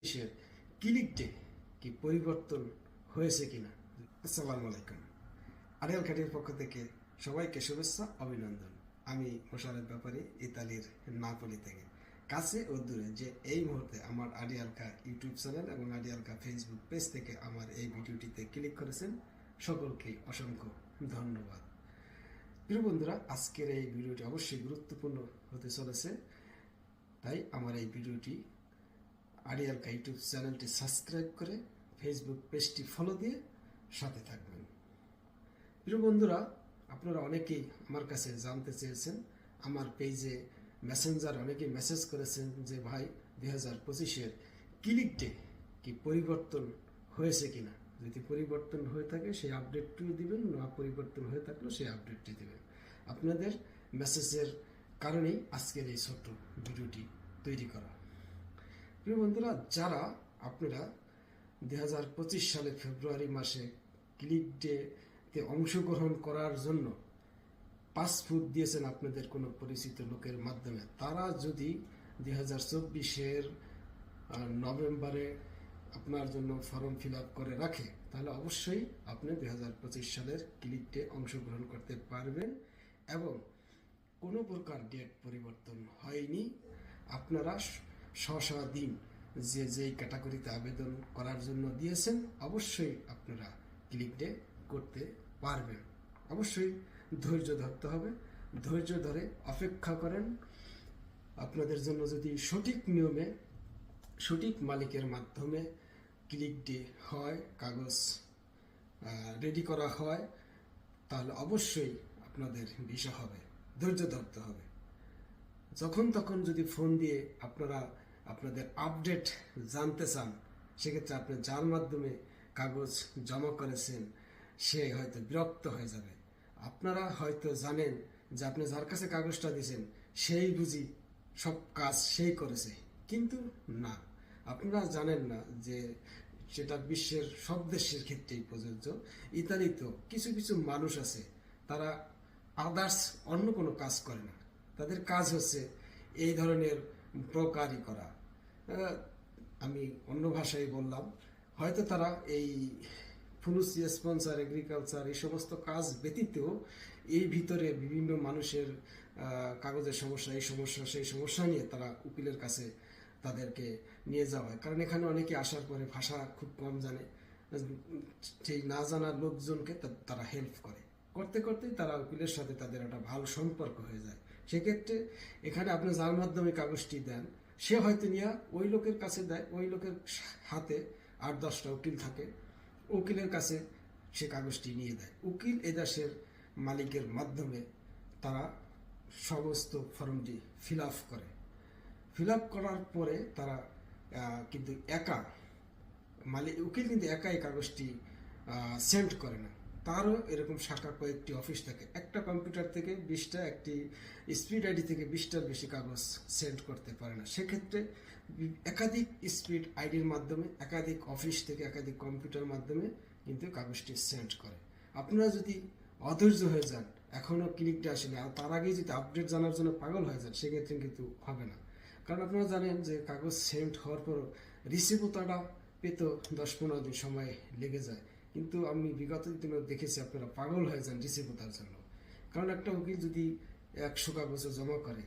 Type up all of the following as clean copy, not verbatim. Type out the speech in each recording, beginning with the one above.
দেশের ক্লিকটে কি পরিবর্তন হয়েছে কিনা। আসসালামু আলাইকুম। আরিয়াল খাটির পক্ষ থেকে সবাইকে শুভেচ্ছা অভিনন্দন। আমি মোশাররফ ব্যাপারী, ইতালির নাপোলি থেকে। কাছে ও দূরে যে এই মুহূর্তে আমার আরিয়ালকা ইউটিউব চ্যানেল এবং আরিয়ালকা ফেসবুক পেজ থেকে আমার এই ভিডিওটিতে ক্লিক করেছেন, সকলকে অসংখ্য ধন্যবাদ। প্রিয় বন্ধুরা, আজকের এই ভিডিওটি অবশ্যই গুরুত্বপূর্ণ হতে চলেছে, তাই আমার এই ভিডিওটি আরিয়ালকা ইউটিউব চ্যানেলটি সাবস্ক্রাইব করে ফেসবুক পেজটি ফলো দিয়ে সাথে থাকবেন। প্রিয় বন্ধুরা, আপনারা অনেকেই আমার কাছে জানতে চেয়েছেন, আমার পেজে মেসেঞ্জার অনেকেই মেসেজ করেছেন যে ভাই 2025-এর ক্লিক ডে কি পরিবর্তন হয়েছে কিনা। যদি পরিবর্তন হয়ে থাকে সেই আপডেটটিও দিবেন, না পরিবর্তন হয়ে থাকলেও সেই আপডেটটি দেবেন। আপনাদের মেসেজের কারণেই আজকের এই ছোট্ট ভিডিওটি তৈরি করা। প্রিয় বন্ধুরা, যারা আপনারা 2025 সালে ফেব্রুয়ারি মাসে ক্লিক ডেতে অংশগ্রহণ করার জন্য পাসপোর্ট দিয়েছেন আপনাদের কোনো পরিচিত লোকের মাধ্যমে, তারা যদি 2024-এর নভেম্বরে আপনার জন্য ফর্ম ফিল আপ করে রাখে, তাহলে অবশ্যই আপনি 2025 সালের ক্লিক ডে অংশগ্রহণ করতে পারবেন এবং কোনো প্রকার ডেট পরিবর্তন হয়নি। আপনারা স্ব দিন যে যেই ক্যাটাগরিতে আবেদন করার জন্য দিয়েছেন, অবশ্যই আপনারা ক্লিক ডে করতে পারবেন। অবশ্যই ধৈর্য ধরতে হবে, ধৈর্য ধরে অপেক্ষা করেন। আপনাদের জন্য যদি সঠিক নিয়মে সঠিক মালিকের মাধ্যমে ক্লিক ডে হয়, কাগজ রেডি করা হয়, তাহলে অবশ্যই আপনাদের ভিসা হবে। ধৈর্য ধরতে হবে। যখন তখন যদি ফোন দিয়ে আপনারা আপনাদের আপডেট জানতে চান, সেক্ষেত্রে আপনি যার মাধ্যমে কাগজ জমা করেছেন সে হয়তো বিরক্ত হয়ে যাবে। আপনারা হয়তো জানেন যে আপনি যার কাছে কাগজটা দিয়েছেন সেই বুঝি সব কাজ সেই করেছে, কিন্তু না, আপনারা জানেন না যে সেটা বিশ্বের সব দেশের ক্ষেত্রেই প্রযোজ্য। ইতালিতেও কিছু কিছু মানুষ আছে, তারা আদার্স অন্য কোনো কাজ করে না, তাদের কাজ হচ্ছে এই ধরনের ব্রোকারি করা। আমি অন্য ভাষায় বললাম, হয়তো তারা এই ফুলস স্পন্সর, এগ্রিকালচার, এই সমস্ত কাজ ব্যতীত এই ভিতরে বিভিন্ন মানুষের কাগজের সমস্যা, এই সমস্যা সেই সমস্যা নিয়ে তারা উকিলের কাছে তাদেরকে নিয়ে যাওয়া হয়। কারণ এখানে অনেকে আসার পরে ভাষা খুব কম জানে, সেই না জানার লোকজনকে তারা হেল্প করে, করতে করতেই তারা উকিলের সাথে তাদের একটা ভালো সম্পর্ক হয়ে যায়। সেক্ষেত্রে এখানে আপনি যার মাধ্যমে কাগজটি দেন, সে হয়তো নিয়ে ওই লোকের কাছে দেয়, ওই লোকের হাতে 8-10টা উকিল থাকে, উকিলের কাছে সে কাগজটি নিয়ে দেয়। উকিল এদেশের মালিকের মাধ্যমে তারা সমস্ত ফর্মটি ফিল আপ করে। ফিল আপ করার পরে তারা কিন্তু উকিল কিন্তু একাই কাগজটি সেন্ড করে না, তারও এরকম শাখা কয়েকটি অফিস থাকে। একটা কম্পিউটার থেকে 20টা, একটি স্পিড আইডি থেকে 20টার বেশি কাগজ সেন্ড করতে পারে না। সেক্ষেত্রে একাধিক স্পিড আইডির মাধ্যমে, একাধিক অফিস থেকে, একাধিক কম্পিউটার মাধ্যমে কিন্তু কাগজটি সেন্ড করে। আপনারা যদি অধৈর্য হয়ে যান, এখনও ক্লিকটা আসেনি, আর তার আগেই যদি আপডেট জানার জন্য পাগল হয়ে যান, সেক্ষেত্রে কিন্তু হবে না। কারণ আপনারা জানেন যে কাগজ সেন্ড হওয়ার পরও রিসিভতাটা পেতে 10-15 দিন সময় লেগে যায়। কিন্তু আমি বিগত দিনে দেখেছি আপনারা পাগল হয়ে যান রিসিভতার জন্য। কারণ একটা উকিল যদি 100 কাগজ জমা করে,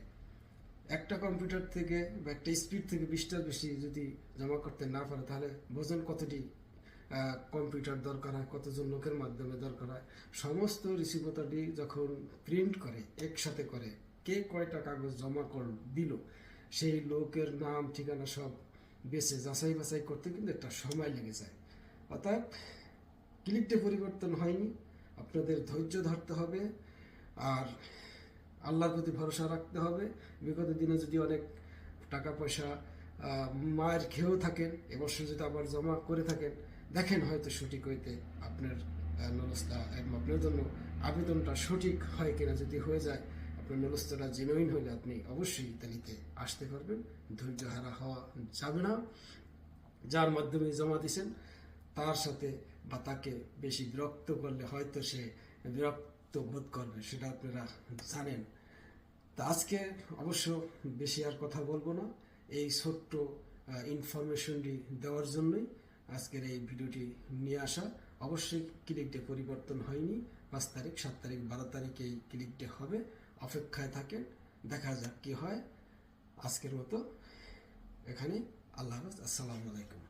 একটা কম্পিউটার থেকে বা একটা স্পিড থেকে 20টার বেশি যদি জমা করতে না পারে, তাহলে বোঝেন কতটি কম্পিউটার দরকার হয়, কতজন লোকের মাধ্যমে দরকার হয়। সমস্ত রিসিভতাটি যখন প্রিন্ট করে, একসাথে করে, কে কয়টা কাগজ জমা দিল, সেই লোকের নাম ঠিকানা সব বেছে যাচাই বাছাই করতে কিন্তু একটা সময় লেগে যায়। অর্থাৎ ক্লিক ডে পরিবর্তন হয়নি, আপনাদের ধৈর্য ধরতে হবে আর আল্লাহর প্রতি ভরসা রাখতে হবে। বিগত দিনে যদি অনেক টাকা পয়সা মায়ের খেয়েও থাকেন, এবছর যদি আবার জমা করে থাকেন, দেখেন হয়তো সঠিক হইতে আপনার নলস্তা আপনার জন্য আবেদনটা সঠিক হয় কিনা। যদি হয়ে যায়, আপনার নলস্তাটা জেনুইন হলে আপনি অবশ্যই ইতালিতে আসতে পারবেন। ধৈর্য হারা হওয়া যাবে না। যার মাধ্যমে জমা দিয়েছেন তার সাথে বা তাকে বেশি বিরক্ত করলে হয়তো সে বিরক্ত বোধ করবে, সেটা আপনারা জানেন। তা আজকে অবশ্য বেশি আর কথা বলবো না। এই ছোট্ট ইনফরমেশনটি দেওয়ার জন্যই আজকের এই ভিডিওটি নিয়ে আসা। অবশ্যই ক্লিক ডে পরিবর্তন হয়নি, 5 তারিখ 7 তারিখ 12 তারিখে এই ক্লিক ডে হবে। অপেক্ষায় থাকেন, দেখা যাক কি হয়। আজকের মতো এখানে আল্লাহ হাফেজ, আসসালামু আলাইকুম।